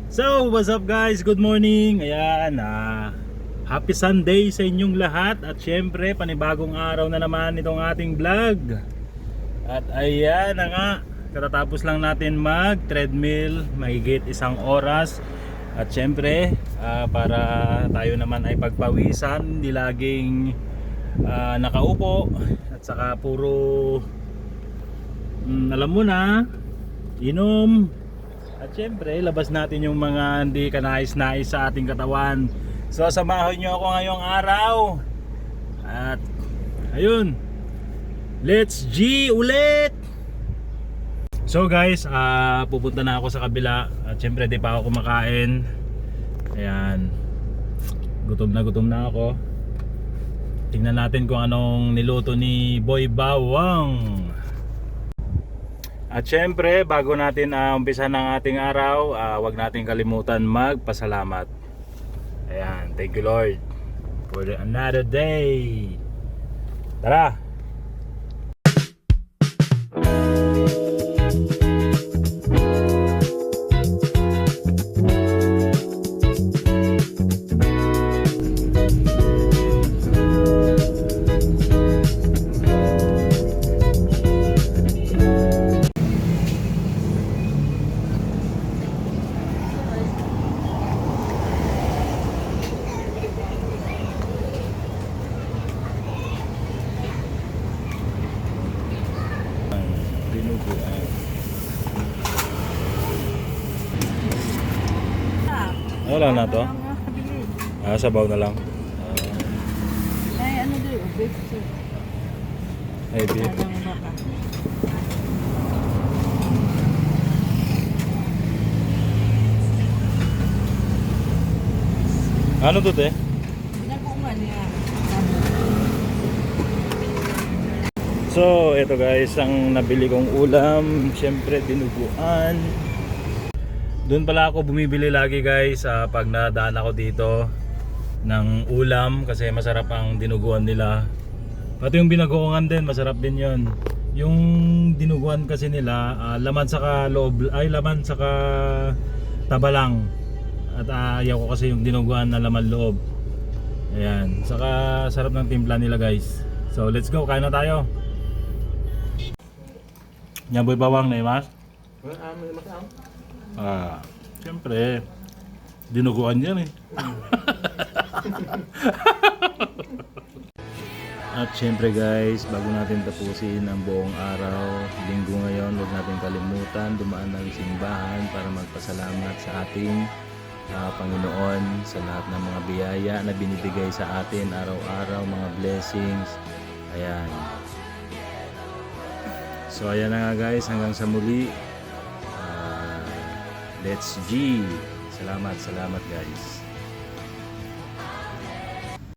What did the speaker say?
So, what's up guys? Good morning. Ayan, happy Sunday sa inyong lahat. At syempre, panibagong araw na naman itong ating vlog. At ayan na nga, katatapos lang natin mag-treadmill, mahigit 1 oras. At syempre, para tayo naman ay pagpawisan, hindi laging nakaupo. At saka puro, alam mo na, inom. At syempre, labas natin yung mga hindi kanais-nais sa ating katawan. So, samahan nyo ako ngayong araw. At, ayun, let's G ulit! So guys, pupunta na ako sa kabila. At syempre, di pa ako kumakain. Ayan, gutom na ako. Tingnan natin kung anong niluto ni Boy Bawang. At syempre, bago natin umpisa ng ating araw, wag natin kalimutan magpasalamat. Ayan, thank you Lord for another day. Tara! Wala na to? Sabaw na lang. Ay, ano doon? Beef soup. Hey, beef. Ano to, te? Nakungan niya. So, ito guys, ang nabili kong ulam, syempre dinuguan. Doon pala ako bumibili lagi guys, pag nadaan ako dito ng ulam kasi masarap ang dinuguan nila. Pati yung binagoongan din, masarap din 'yon. Yung dinuguan kasi nila, laman saka loob, ay laman saka taba lang. At ayaw ko kasi yung dinuguan na laman loob. Ayan, saka sarap ng timpla nila guys. So, let's go, kain na tayo. Yan Boy Bawang na imas? Siyempre dinuguan yan eh. At siyempre guys, bago natin tapusin ang buong araw, linggo ngayon, huwag natin kalimutan dumaan ng simbahan para magpasalamat sa ating Panginoon sa lahat ng mga biyaya na binibigay sa atin araw-araw, mga blessings. Ayan. So ayan na nga guys, hanggang sa muli. Let's G. Salamat guys.